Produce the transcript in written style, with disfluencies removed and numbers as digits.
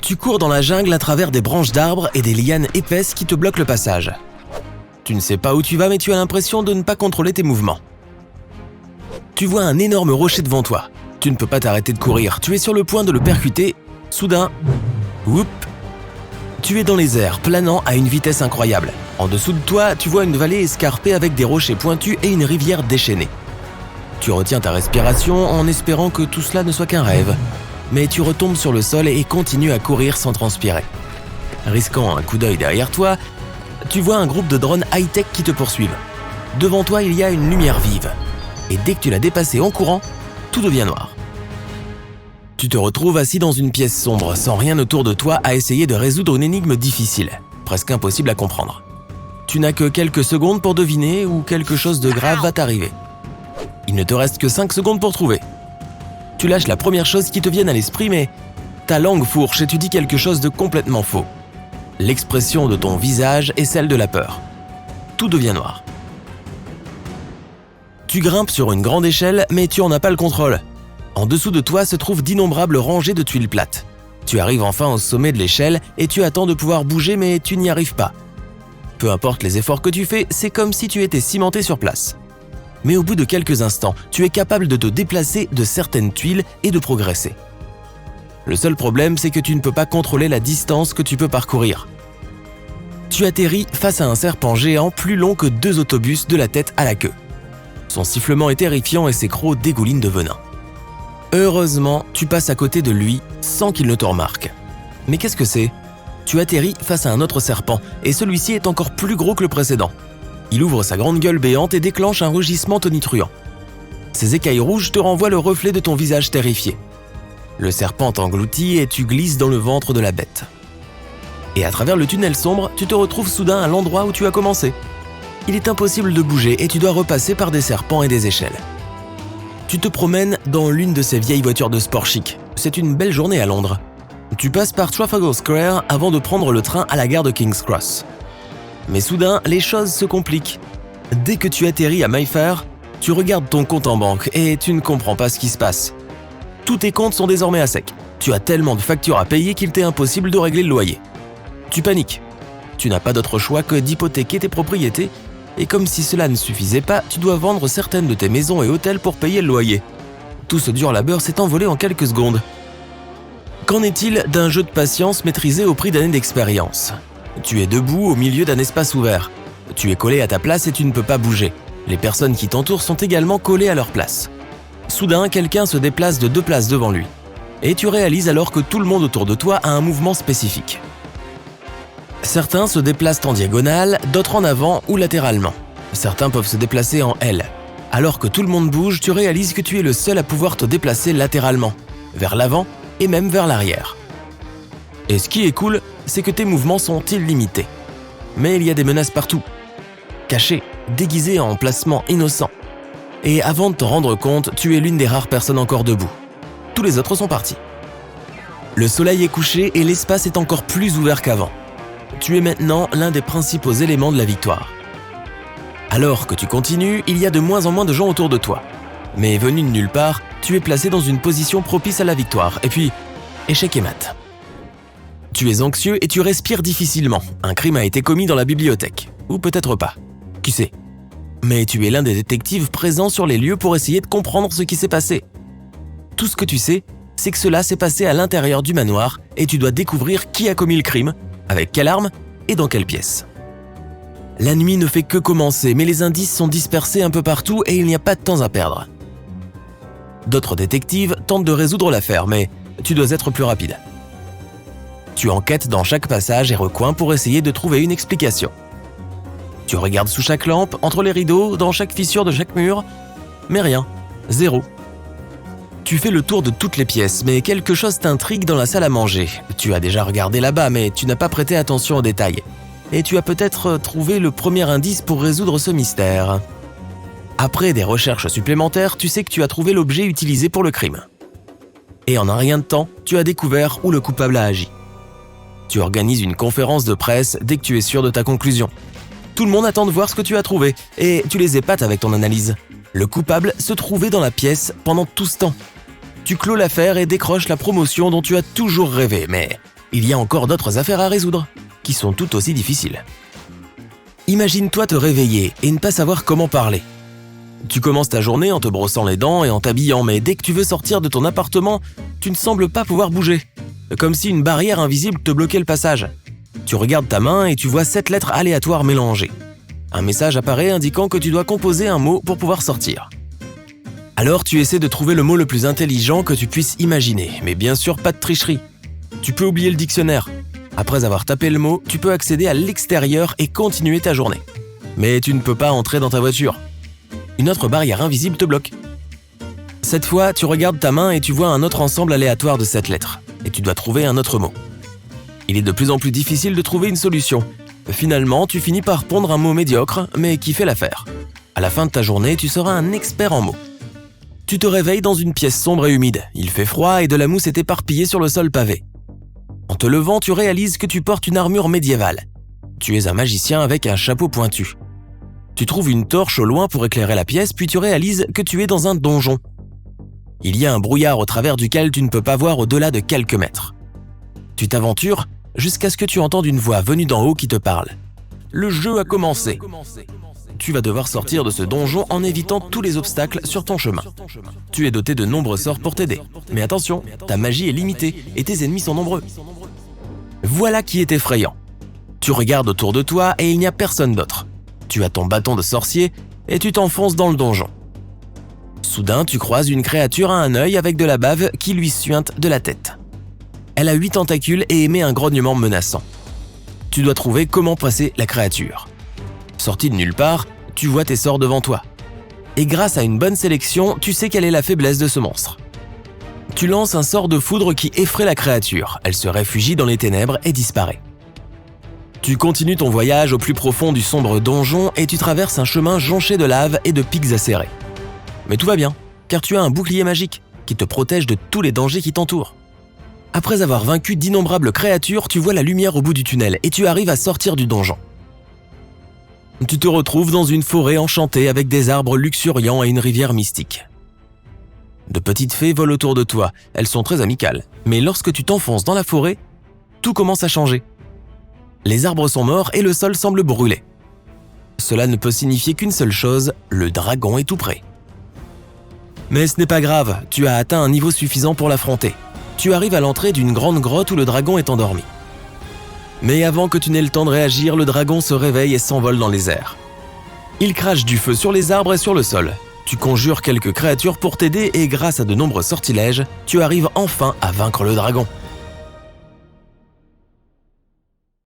Tu cours dans la jungle à travers des branches d'arbres et des lianes épaisses qui te bloquent le passage. Tu ne sais pas où tu vas, mais tu as l'impression de ne pas contrôler tes mouvements. Tu vois un énorme rocher devant toi. Tu ne peux pas t'arrêter de courir, tu es sur le point de le percuter. Soudain, whoop, tu es dans les airs, planant à une vitesse incroyable. En dessous de toi, tu vois une vallée escarpée avec des rochers pointus et une rivière déchaînée. Tu retiens ta respiration en espérant que tout cela ne soit qu'un rêve. Mais tu retombes sur le sol et continues à courir sans transpirer. Risquant un coup d'œil derrière toi, tu vois un groupe de drones high-tech qui te poursuivent. Devant toi, il y a une lumière vive. Et dès que tu l'as dépassée en courant, tout devient noir. Tu te retrouves assis dans une pièce sombre, sans rien autour de toi à essayer de résoudre une énigme difficile, presque impossible à comprendre. Tu n'as que quelques secondes pour deviner où quelque chose de grave va t'arriver. Il ne te reste que 5 secondes pour trouver. Tu lâches la première chose qui te vienne à l'esprit, mais ta langue fourche et tu dis quelque chose de complètement faux. L'expression de ton visage est celle de la peur. Tout devient noir. Tu grimpes sur une grande échelle, mais tu en as pas le contrôle. En dessous de toi se trouvent d'innombrables rangées de tuiles plates. Tu arrives enfin au sommet de l'échelle et tu attends de pouvoir bouger, mais tu n'y arrives pas. Peu importe les efforts que tu fais, c'est comme si tu étais cimenté sur place. Mais au bout de quelques instants, tu es capable de te déplacer de certaines tuiles et de progresser. Le seul problème, c'est que tu ne peux pas contrôler la distance que tu peux parcourir. Tu atterris face à un serpent géant plus long que 2 autobus de la tête à la queue. Son sifflement est terrifiant et ses crocs dégoulinent de venin. Heureusement, tu passes à côté de lui sans qu'il ne te remarque. Mais qu'est-ce que c'est ? Tu atterris face à un autre serpent et celui-ci est encore plus gros que le précédent. Il ouvre sa grande gueule béante et déclenche un rugissement tonitruant. Ses écailles rouges te renvoient le reflet de ton visage terrifié. Le serpent t'engloutit et tu glisses dans le ventre de la bête. Et à travers le tunnel sombre, tu te retrouves soudain à l'endroit où tu as commencé. Il est impossible de bouger et tu dois repasser par des serpents et des échelles. Tu te promènes dans l'une de ces vieilles voitures de sport chic. C'est une belle journée à Londres. Tu passes par Trafalgar Square avant de prendre le train à la gare de King's Cross. Mais soudain, les choses se compliquent. Dès que tu atterris à Mayfair, tu regardes ton compte en banque et tu ne comprends pas ce qui se passe. Tous tes comptes sont désormais à sec. Tu as tellement de factures à payer qu'il t'est impossible de régler le loyer. Tu paniques. Tu n'as pas d'autre choix que d'hypothéquer tes propriétés et comme si cela ne suffisait pas, tu dois vendre certaines de tes maisons et hôtels pour payer le loyer. Tout ce dur labeur s'est envolé en quelques secondes. Qu'en est-il d'un jeu de patience maîtrisé au prix d'années d'expérience ? Tu es debout au milieu d'un espace ouvert. Tu es collé à ta place et tu ne peux pas bouger. Les personnes qui t'entourent sont également collées à leur place. Soudain, quelqu'un se déplace de 2 places devant lui. Et tu réalises alors que tout le monde autour de toi a un mouvement spécifique. Certains se déplacent en diagonale, d'autres en avant ou latéralement. Certains peuvent se déplacer en L. Alors que tout le monde bouge, tu réalises que tu es le seul à pouvoir te déplacer latéralement, vers l'avant et même vers l'arrière. Et ce qui est cool, c'est que tes mouvements sont illimités. Mais il y a des menaces partout. Cachées, déguisées en placements innocents. Et avant de t'en rendre compte, tu es l'une des rares personnes encore debout. Tous les autres sont partis. Le soleil est couché et l'espace est encore plus ouvert qu'avant. Tu es maintenant l'un des principaux éléments de la victoire. Alors que tu continues, il y a de moins en moins de gens autour de toi. Mais venu de nulle part, tu es placé dans une position propice à la victoire. Et puis, échec et mat. Tu es anxieux et tu respires difficilement. Un crime a été commis dans la bibliothèque. Ou peut-être pas. Qui sait ? Mais tu es l'un des détectives présents sur les lieux pour essayer de comprendre ce qui s'est passé. Tout ce que tu sais, c'est que cela s'est passé à l'intérieur du manoir et tu dois découvrir qui a commis le crime, avec quelle arme et dans quelle pièce. La nuit ne fait que commencer, mais les indices sont dispersés un peu partout et il n'y a pas de temps à perdre. D'autres détectives tentent de résoudre l'affaire, mais tu dois être plus rapide. Tu enquêtes dans chaque passage et recoin pour essayer de trouver une explication. Tu regardes sous chaque lampe, entre les rideaux, dans chaque fissure de chaque mur, mais rien, zéro. Tu fais le tour de toutes les pièces, mais quelque chose t'intrigue dans la salle à manger. Tu as déjà regardé là-bas, mais tu n'as pas prêté attention aux détails. Et tu as peut-être trouvé le premier indice pour résoudre ce mystère. Après des recherches supplémentaires, tu sais que tu as trouvé l'objet utilisé pour le crime. Et en un rien de temps, tu as découvert où le coupable a agi. Tu organises une conférence de presse dès que tu es sûr de ta conclusion. Tout le monde attend de voir ce que tu as trouvé, et tu les épates avec ton analyse. Le coupable se trouvait dans la pièce pendant tout ce temps. Tu clôt l'affaire et décroches la promotion dont tu as toujours rêvé, mais il y a encore d'autres affaires à résoudre, qui sont tout aussi difficiles. Imagine-toi te réveiller et ne pas savoir comment parler. Tu commences ta journée en te brossant les dents et en t'habillant, mais dès que tu veux sortir de ton appartement, tu ne sembles pas pouvoir bouger. Comme si une barrière invisible te bloquait le passage. Tu regardes ta main et tu vois 7 lettres aléatoires mélangées. Un message apparaît indiquant que tu dois composer un mot pour pouvoir sortir. Alors tu essaies de trouver le mot le plus intelligent que tu puisses imaginer, mais bien sûr pas de tricherie. Tu peux oublier le dictionnaire. Après avoir tapé le mot, tu peux accéder à l'extérieur et continuer ta journée. Mais tu ne peux pas entrer dans ta voiture. Une autre barrière invisible te bloque. Cette fois, tu regardes ta main et tu vois un autre ensemble aléatoire de 7 lettres. Et tu dois trouver un autre mot. Il est de plus en plus difficile de trouver une solution. Finalement, tu finis par pondre un mot médiocre, mais qui fait l'affaire. À la fin de ta journée, tu seras un expert en mots. Tu te réveilles dans une pièce sombre et humide. Il fait froid et de la mousse est éparpillée sur le sol pavé. En te levant, tu réalises que tu portes une armure médiévale. Tu es un magicien avec un chapeau pointu. Tu trouves une torche au loin pour éclairer la pièce, puis tu réalises que tu es dans un donjon. Il y a un brouillard au travers duquel tu ne peux pas voir au-delà de quelques mètres. Tu t'aventures jusqu'à ce que tu entendes une voix venue d'en haut qui te parle. Le jeu a commencé. Tu vas devoir sortir de ce donjon en évitant tous les obstacles sur ton chemin. Tu es doté de nombreux sorts pour t'aider. Mais attention, ta magie est limitée et tes ennemis sont nombreux. Voilà qui est effrayant. Tu regardes autour de toi et il n'y a personne d'autre. Tu as ton bâton de sorcier et tu t'enfonces dans le donjon. Soudain, tu croises une créature à un œil avec de la bave qui lui suinte de la tête. Elle a 8 tentacules et émet un grognement menaçant. Tu dois trouver comment passer la créature. Sorti de nulle part, tu vois tes sorts devant toi. Et grâce à une bonne sélection, tu sais quelle est la faiblesse de ce monstre. Tu lances un sort de foudre qui effraie la créature. Elle se réfugie dans les ténèbres et disparaît. Tu continues ton voyage au plus profond du sombre donjon et tu traverses un chemin jonché de lave et de pics acérés. Mais tout va bien, car tu as un bouclier magique qui te protège de tous les dangers qui t'entourent. Après avoir vaincu d'innombrables créatures, tu vois la lumière au bout du tunnel et tu arrives à sortir du donjon. Tu te retrouves dans une forêt enchantée avec des arbres luxuriants et une rivière mystique. De petites fées volent autour de toi, elles sont très amicales, mais lorsque tu t'enfonces dans la forêt, tout commence à changer. Les arbres sont morts et le sol semble brûler. Cela ne peut signifier qu'une seule chose, le dragon est tout près. Mais ce n'est pas grave, tu as atteint un niveau suffisant pour l'affronter. Tu arrives à l'entrée d'une grande grotte où le dragon est endormi. Mais avant que tu n'aies le temps de réagir, le dragon se réveille et s'envole dans les airs. Il crache du feu sur les arbres et sur le sol. Tu conjures quelques créatures pour t'aider et grâce à de nombreux sortilèges, tu arrives enfin à vaincre le dragon.